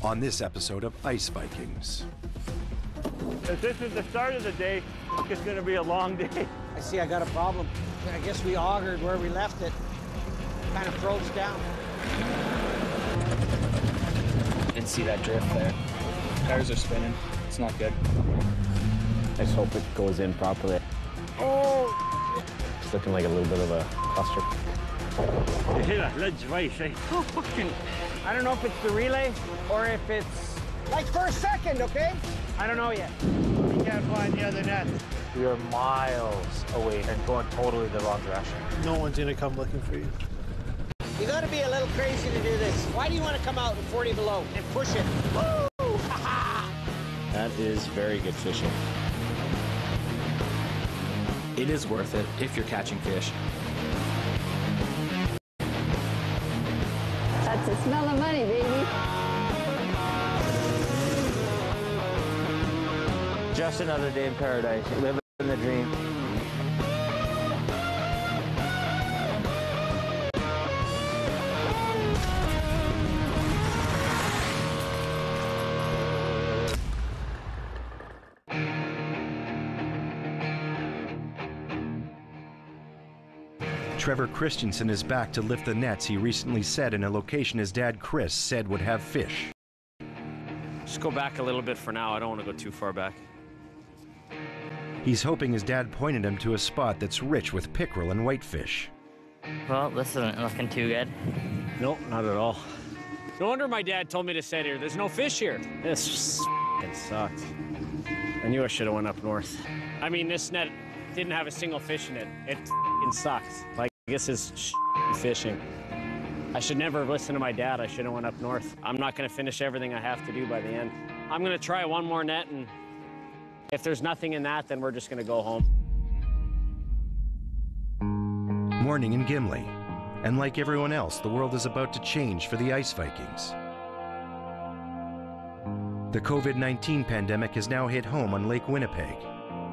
on this episode of Ice Vikings. If this is the start of the day, it's going to be a long day. I see I got a problem. I guess we augured where we left it. Kind of froze down. Didn't see that drift there. Tires are spinning. It's not good. I just hope it goes in properly. Oh! It's looking like a little bit of a cluster. You hit a ledge twice, eh? Oh, fucking... I don't know if it's the relay or if it's... Like for a second, okay? I don't know yet. We can't find the other net. We are miles away and going totally the wrong direction. No one's gonna come looking for you. You gotta be a little crazy to do this. Why do you want to come out in 40 below and push it? Woo! That is very good fishing. It is worth it if you're catching fish. That's the smell of money, baby. Just another day in paradise, living the dream. Trevor Christensen is back to lift the nets he recently set in a location his dad Chris said would have fish. Just go back a little bit for now. I don't want to go too far back. He's hoping his dad pointed him to a spot that's rich with pickerel and whitefish. Well, this isn't looking too good. Nope, not at all. No wonder my dad told me to set here. There's no fish here. This f***ing sucks. I knew I should have went up north. I mean, this net didn't have a single fish in it. It f***ing sucks. Like, this is fishing. I should never have listened to my dad. I should have went up north. I'm not going to finish everything I have to do by the end. I'm going to try one more net, and if there's nothing in that, then we're just going to go home. Morning in Gimli. And like everyone else, the world is about to change for the Ice Vikings. The COVID-19 pandemic has now hit home on Lake Winnipeg.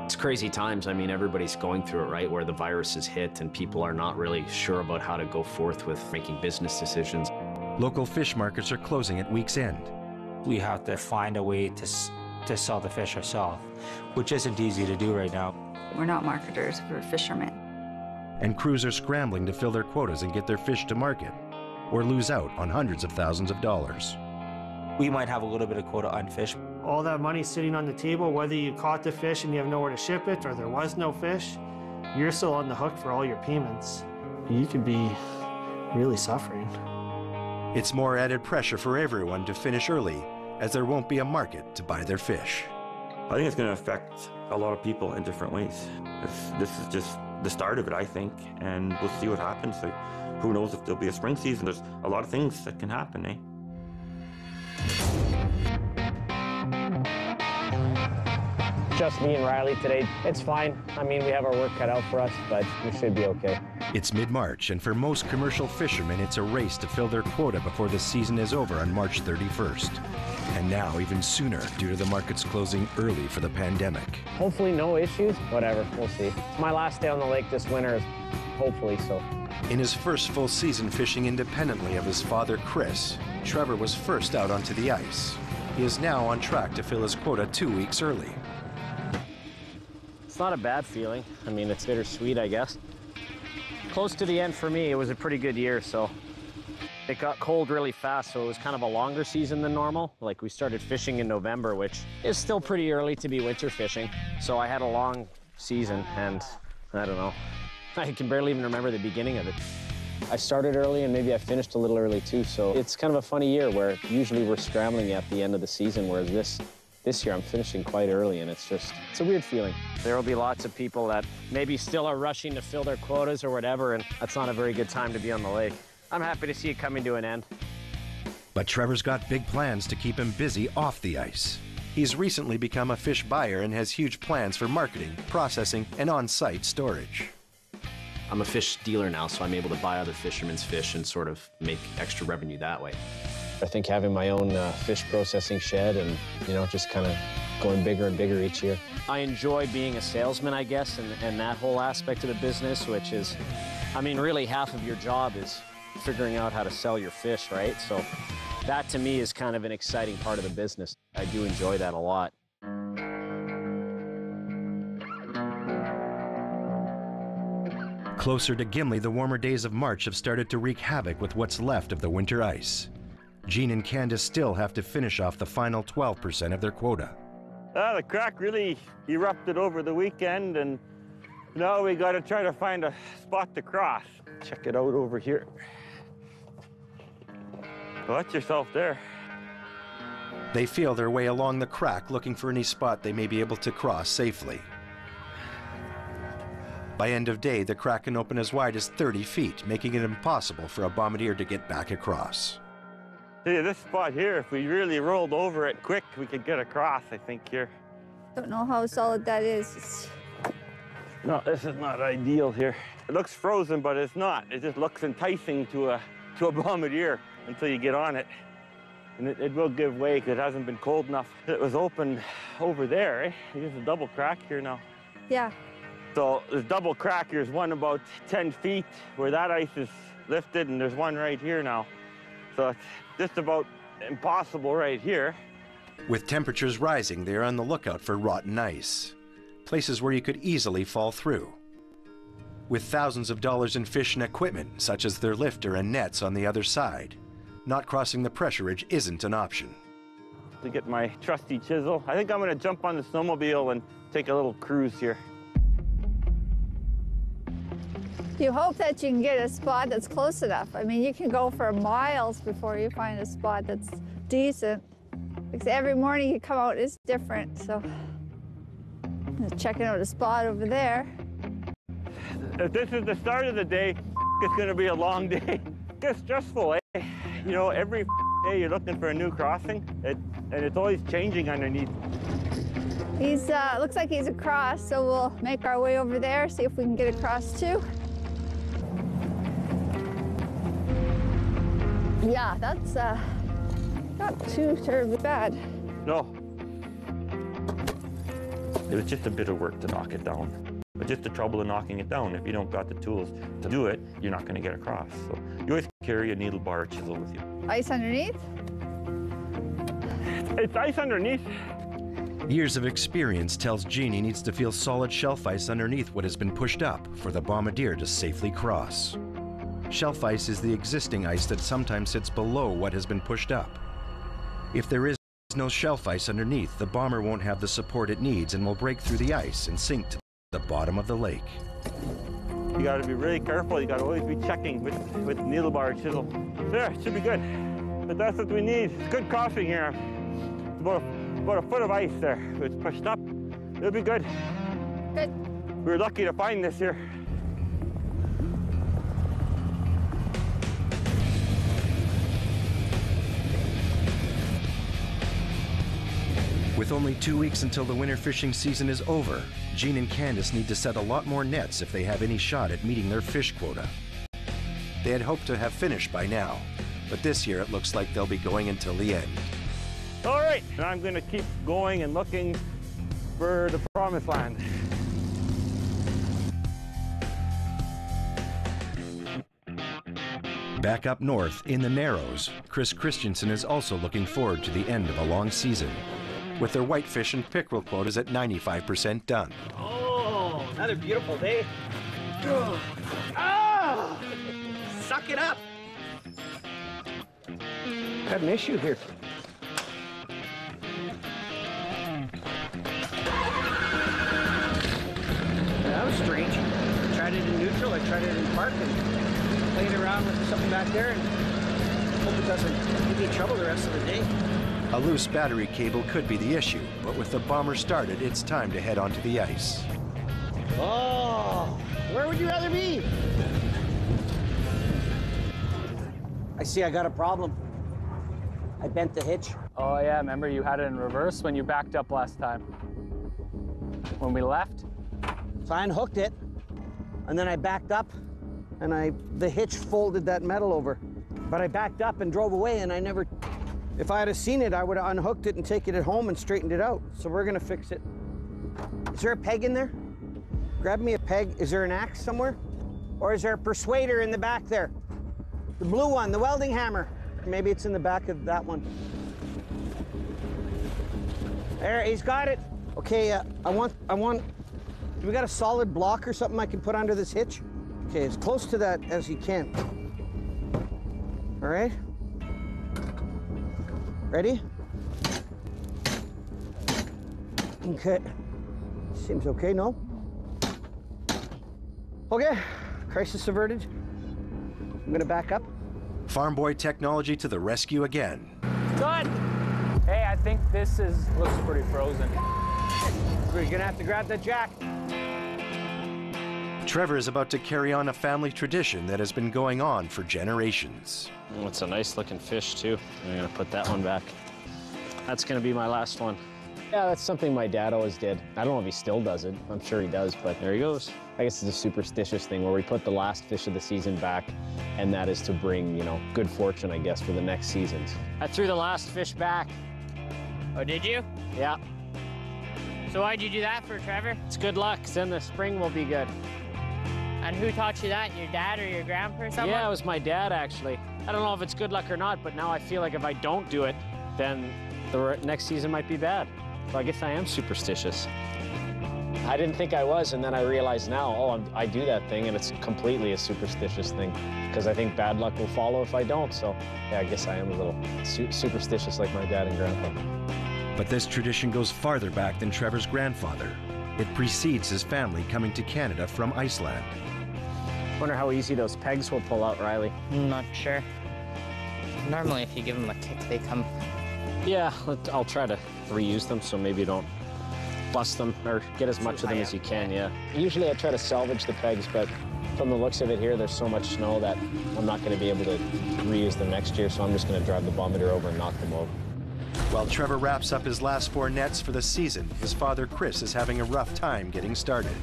It's crazy times. I mean, everybody's going through it, right? Where the virus is hit and people are not really sure about how to go forth with making business decisions. Local fish markets are closing at week's end. We have to find a way to sell the fish ourselves, which isn't easy to do right now. We're not marketers, we're fishermen. And crews are scrambling to fill their quotas and get their fish to market, or lose out on hundreds of thousands of dollars. We might have a little bit of quota unfished. All that money sitting on the table, whether you caught the fish and you have nowhere to ship it or there was no fish, you're still on the hook for all your payments. You could be really suffering. It's more added pressure for everyone to finish early, as there won't be a market to buy their fish. I think it's going to affect a lot of people in different ways. This is just the start of it, I think, and we'll see what happens. Like, who knows if there'll be a spring season? There's a lot of things that can happen, eh? Just me and Riley today. It's fine. I mean, we have our work cut out for us, but we should be okay. It's mid-March, and for most commercial fishermen, it's a race to fill their quota before the season is over on March 31st. And now even sooner due to the markets closing early for the pandemic. Hopefully no issues. Whatever, we'll see. It's my last day on the lake this winter, hopefully so. In his first full season fishing independently of his father, Chris, Trevor was first out onto the ice. He is now on track to fill his quota 2 weeks early. It's not a bad feeling. I mean, it's bittersweet, I guess. Close to the end for me, it was a pretty good year, so it got cold really fast, so it was kind of a longer season than normal. Like, we started fishing in November, which is still pretty early to be winter fishing. So I had a long season, and I don't know. I can barely even remember the beginning of it. I started early, and maybe I finished a little early too, so it's kind of a funny year where usually we're scrambling at the end of the season, whereas this year I'm finishing quite early, and it's a weird feeling. There will be lots of people that maybe still are rushing to fill their quotas or whatever, and that's not a very good time to be on the lake. I'm happy to see it coming to an end. But Trevor's got big plans to keep him busy off the ice. He's recently become a fish buyer and has huge plans for marketing, processing, and on-site storage. I'm a fish dealer now, so I'm able to buy other fishermen's fish and sort of make extra revenue that way. I think having my own fish processing shed and, you know, just kind of going bigger and bigger each year. I enjoy being a salesman, I guess, and that whole aspect of the business, which is, I mean, really half of your job is figuring out how to sell your fish, right? So That to me is kind of an exciting part of the business. I do enjoy that a lot. Closer to Gimli, the warmer days of March have started to wreak havoc with what's left of the winter ice. Jean and Candace still have to finish off the final 12% of their quota. The crack really erupted over the weekend, and now we got to try to find a spot to cross. Check it out over here. Watch yourself there. They feel their way along the crack, looking for any spot they may be able to cross safely. By end of day, the crack can open as wide as 30 feet, making it impossible for a bombardier to get back across. See, this spot here, if we really rolled over it quick, we could get across, I think, here. Don't know how solid that is. No, this is not ideal here. It looks frozen, but it's not. It just looks enticing to a bombardier until you get on it. And it will give way because it hasn't been cold enough. It was open over there, eh? There's a double crack here now. Yeah. So there's double crack. There's one about 10 feet where that ice is lifted, and there's one right here now. So it's just about impossible right here. With temperatures rising, they are on the lookout for rotten ice, places where you could easily fall through. With thousands of dollars in fish and equipment, such as their lifter and nets on the other side, not crossing the pressure ridge isn't an option. To get my trusty chisel, I think I'm going to jump on the snowmobile and take a little cruise here. You hope that you can get a spot that's close enough. I mean, you can go for miles before you find a spot that's decent. Because every morning you come out is different, so I'm checking out a spot over there. If this is the start of the day, it's going to be a long day. It's stressful, eh? You know, every day you're looking for a new crossing, and it's always changing underneath. He's, looks like he's across, so we'll make our way over there, see if we can get across too. Yeah, that's not too terribly bad. No. It was just a bit of work to knock it down. But just the trouble of knocking it down, if you don't got the tools to do it, you're not going to get across. So you always carry a needle bar or chisel with you. Ice underneath? It's ice underneath. Years of experience tells Jean he needs to feel solid shelf ice underneath what has been pushed up for the bombardier to safely cross. Shelf ice is the existing ice that sometimes sits below what has been pushed up. If there is no shelf ice underneath, the bomber won't have the support it needs and will break through the ice and sink to the bottom of the lake. You got to be really careful. You got to always be checking with needle bar or chisel. There, it should be good. But that's what we need. It's good crossing here. It's about a foot of ice there. It's pushed up. It'll be good. Good. We were lucky to find this here. With only 2 weeks until the winter fishing season is over, Jean and Candace need to set a lot more nets if they have any shot at meeting their fish quota. They had hoped to have finished by now, but this year it looks like they'll be going until the end. All right, and I'm going to keep going and looking for the promised land. Back up north, in the Narrows, Chris Christensen is also looking forward to the end of a long season, with their whitefish and pickerel quotas at 95% done. Oh, another beautiful day. Oh, suck it up. Got an issue here. That was strange. I tried it in neutral, I tried it in park, and played around with something back there, and hope it doesn't give me trouble the rest of the day. A loose battery cable could be the issue, but with the bomber started, it's time to head onto the ice. Oh, where would you rather be? I see I got a problem. I bent the hitch. Oh yeah, remember you had it in reverse when you backed up last time? When we left? So I unhooked it, and then I backed up, and the hitch folded that metal over. But I backed up and drove away, and I never... If I had seen it, I would have unhooked it and taken it home and straightened it out. So we're gonna fix it. Is there a peg in there? Grab me a peg. Is there an axe somewhere? Or is there a persuader in the back there? The blue one, the welding hammer. Maybe it's in the back of that one. There, he's got it. Okay, I want, do we got a solid block or something I can put under this hitch? Okay, as close to that as you can. All right. Ready? Okay. Seems okay, no? Okay, crisis averted. I'm gonna back up. Farm boy technology to the rescue again. Good. Hey, I think this looks pretty frozen. We're gonna have to grab the jack. Trevor is about to carry on a family tradition that has been going on for generations. Oh, it's a nice looking fish too. I'm gonna put that one back. That's gonna be my last one. Yeah, that's something my dad always did. I don't know if he still does it. I'm sure he does, but there he goes. I guess it's a superstitious thing where we put the last fish of the season back, and that is to bring, you know, good fortune, I guess, for the next seasons. I threw the last fish back. Oh, did you? Yeah. So why'd you do that for, Trevor? It's good luck, 'cause then the spring will be good. And who taught you that? Your dad or your grandpa or someone? Yeah, it was my dad, actually. I don't know if it's good luck or not, but now I feel like if I don't do it, then the next season might be bad. So I guess I am superstitious. I didn't think I was, and then I realize now, oh, I do that thing, and it's completely a superstitious thing, because I think bad luck will follow if I don't. So yeah, I guess I am a little superstitious like my dad and grandpa. But this tradition goes farther back than Trevor's grandfather. It precedes his family coming to Canada from Iceland. Wonder how easy those pegs will pull out, Riley. Not sure. Normally, if you give them a kick, they come. Yeah, I'll try to reuse them so maybe you don't bust them or get as much of them as you can, yeah. Usually I try to salvage the pegs, but from the looks of it here, there's so much snow that I'm not going to be able to reuse them next year, so I'm just going to drive the bombardier over and knock them over. While Trevor wraps up his last 4 nets for the season, his father, Chris, is having a rough time getting started.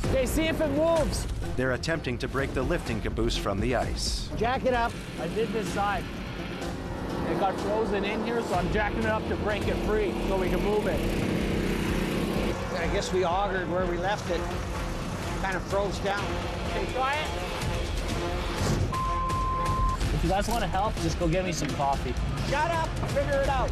Okay, see if it moves. They're attempting to break the lifting caboose from the ice. Jack it up. I did this side. It got frozen in here, so I'm jacking it up to break it free so we can move it. I guess we augured where we left it. Kind of froze down. Okay, try it. If you guys want to help, just go get me some coffee. Shut up! Figure it out.